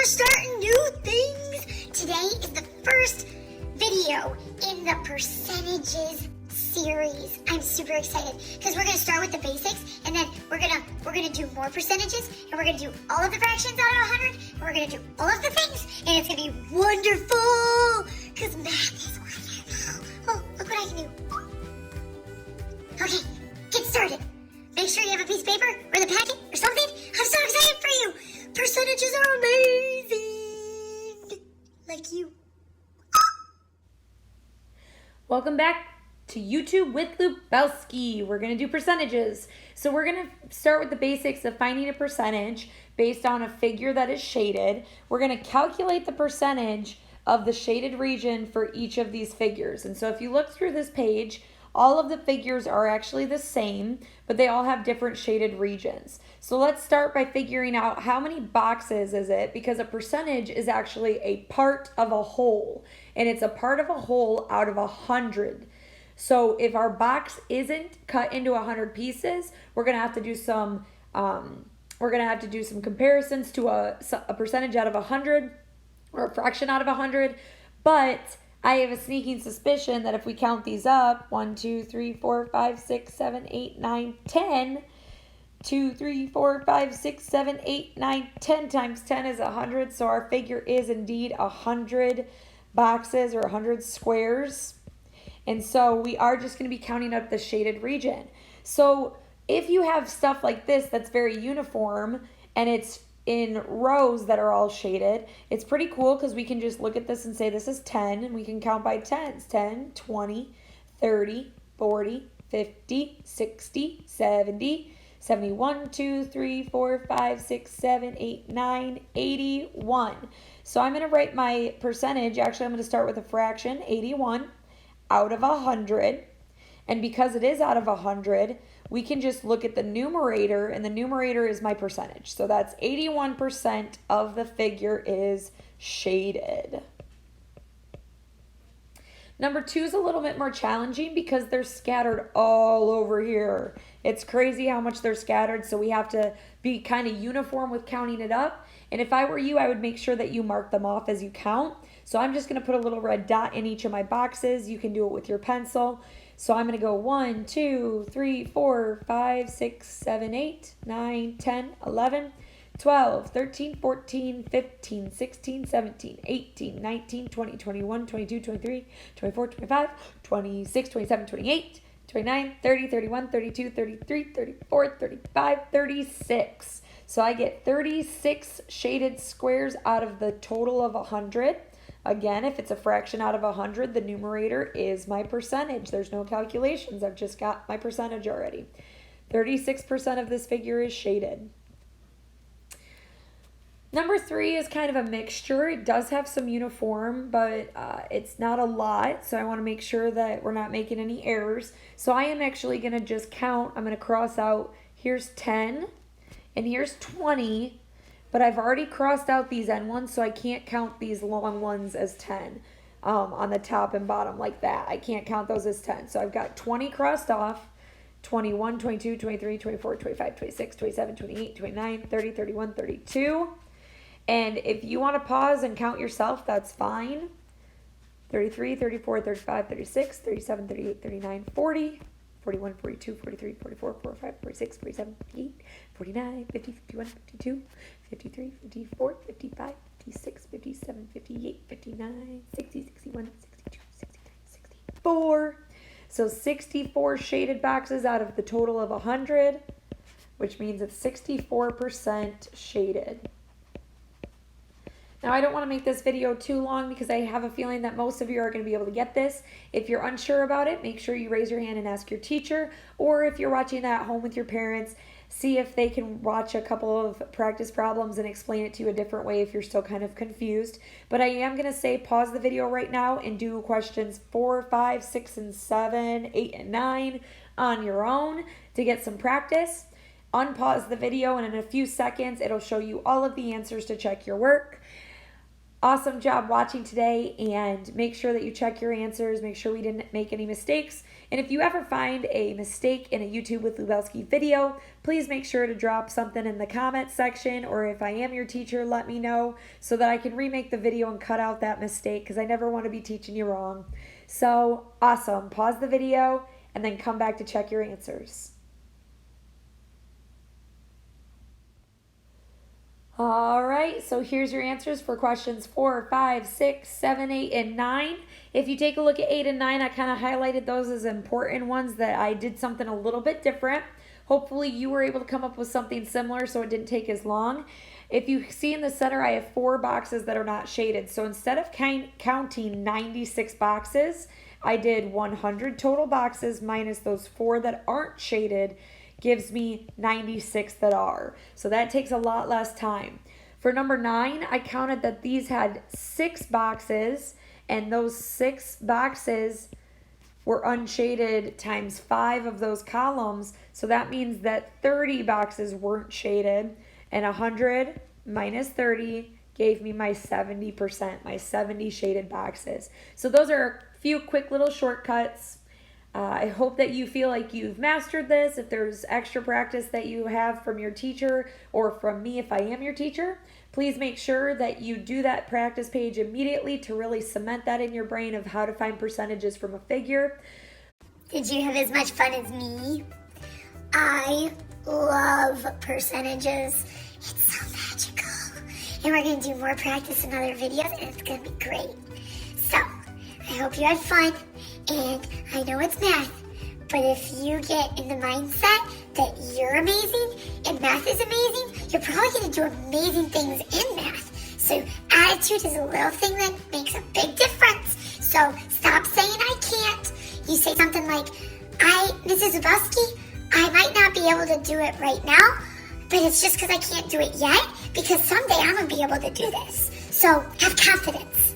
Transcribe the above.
we're starting new things. Today is the first video in the percentages series. I'm super excited because we're gonna start with the basics, and then we're gonna do more percentages, and we're gonna do all of the fractions out of 100, and we're gonna do all of the things, and it's gonna be wonderful because math is wonderful. Oh, look what I can do. Okay, get started. Make sure you have a piece of paper or the packet or something. I'm so excited for you. Percentages are amazing. Like you. Welcome back to YouTube with Lubelski. We're going to do percentages. So we're going to start with the basics of finding a percentage based on a figure that is shaded. We're going to calculate the percentage of the shaded region for each of these figures. And so if you look through this page, all of the figures are actually the same, but they all have different shaded regions. So let's start by figuring out how many boxes is it, because a percentage is actually a part of a whole, and it's a part of a whole out of 100. So if our box isn't cut into 100 pieces, we're gonna have to do some comparisons to a percentage out of 100 or a fraction out of 100, but I have a sneaking suspicion that if we count these up, 1, 2, 3, 4, 5, 6, 7, 8, 9, 10, 2, 3, 4, 5, 6, 7, 8, 9, 10 times 10 is 100. So our figure is indeed 100 boxes or 100 squares. And so we are just going to be counting up the shaded region. So if you have stuff like this that's very uniform and it's in rows that are all shaded, it's pretty cool because we can just look at this and say this is 10, and we can count by tens. 10, 20, 30, 40, 50, 60, 70, 71, 2, 3, 4, 5, 6, 7, 8, 9, 81. So I'm going to write my percentage. Actually, I'm going to start with a fraction, 81 out of 100. And because it is out of 100, we can just look at the numerator, and the numerator is my percentage. So that's 81% of the figure is shaded. Number 2 is a little bit more challenging because they're scattered all over here. It's crazy how much they're scattered, so we have to be kind of uniform with counting it up. And if I were you, I would make sure that you mark them off as you count. So I'm just going to put a little red dot in each of my boxes. You can do it with your pencil. So I'm going to go 1, 2, 3, 4, 5, 6, 7, 8, 9, 10, 11, 12, 13, 14, 15, 16, 17, 18, 19, 20, 21, 22, 23, 24, 25, 26, 27, 28, 29, 30, 31, 32, 33, 34, 35, 36. So I get 36 shaded squares out of the total of 100. Again, if it's a fraction out of 100, the numerator is my percentage. There's no calculations. I've just got my percentage already. 36% of this figure is shaded. Number 3 is kind of a mixture. It does have some uniform, but it's not a lot. So I want to make sure that we're not making any errors. So I am actually going to just count. I'm going to cross out, here's 10 and here's 20. But I've already crossed out these end ones, so I can't count these long ones as 10 on the top and bottom like that. I can't count those as 10. So I've got 20 crossed off, 21, 22, 23, 24, 25, 26, 27, 28, 29, 30, 31, 32. And if you want to pause and count yourself, that's fine. 33, 34, 35, 36, 37, 38, 39, 40. 41, 42, 43, 44, 45, 46, 47, 58, 49, 50, 51, 52, 53, 54, 55, 56, 57, 58, 59, 60, 61, 62, 63, 64. So 64 shaded boxes out of the total of 100, which means it's 64% shaded. Now, I don't want to make this video too long because I have a feeling that most of you are going to be able to get this. If you're unsure about it, make sure you raise your hand and ask your teacher. Or if you're watching that at home with your parents, see if they can watch a couple of practice problems and explain it to you a different way if you're still kind of confused. But I am going to say pause the video right now and do questions 4, 5, 6, and 7, 8, and 9 on your own to get some practice. Unpause the video, and in a few seconds, it'll show you all of the answers to check your work. Awesome job watching today, and make sure that you check your answers, make sure we didn't make any mistakes. And if you ever find a mistake in a YouTube with Lubelski video, please make sure to drop something in the comments section, or if I am your teacher, let me know so that I can remake the video and cut out that mistake, because I never want to be teaching you wrong. So awesome. Pause the video and then come back to check your answers. All right, so here's your answers for questions 4, 5, 6, 7, 8, and 9. If you take a look at 8 and 9, I kind of highlighted those as important ones that I did something a little bit different. Hopefully you were able to come up with something similar so it didn't take as long. If you see in the center, I have 4 boxes that are not shaded. So instead of counting 96 boxes, I did 100 total boxes minus those 4 that aren't shaded, gives me 96 that are. So that takes a lot less time. For number 9, I counted that these had 6 boxes, and those 6 boxes were unshaded times 5 of those columns. So that means that 30 boxes weren't shaded, and 100 minus 30 gave me my 70%, my 70 shaded boxes. So those are a few quick little shortcuts. I hope that you feel like you've mastered this. If there's extra practice that you have from your teacher or from me if I am your teacher, please make sure that you do that practice page immediately to really cement that in your brain of how to find percentages from a figure. Did you have as much fun as me? I love percentages. It's so magical. And we're going to do more practice in other videos, and it's going to be great. So, I hope you had fun. And I know it's math, but if you get in the mindset that you're amazing and math is amazing, you're probably going to do amazing things in math. So attitude is a little thing that makes a big difference. So stop saying I can't. You say something like, Mrs. Lubelski, I might not be able to do it right now, but it's just because I can't do it yet, because someday I'm going to be able to do this. So have confidence.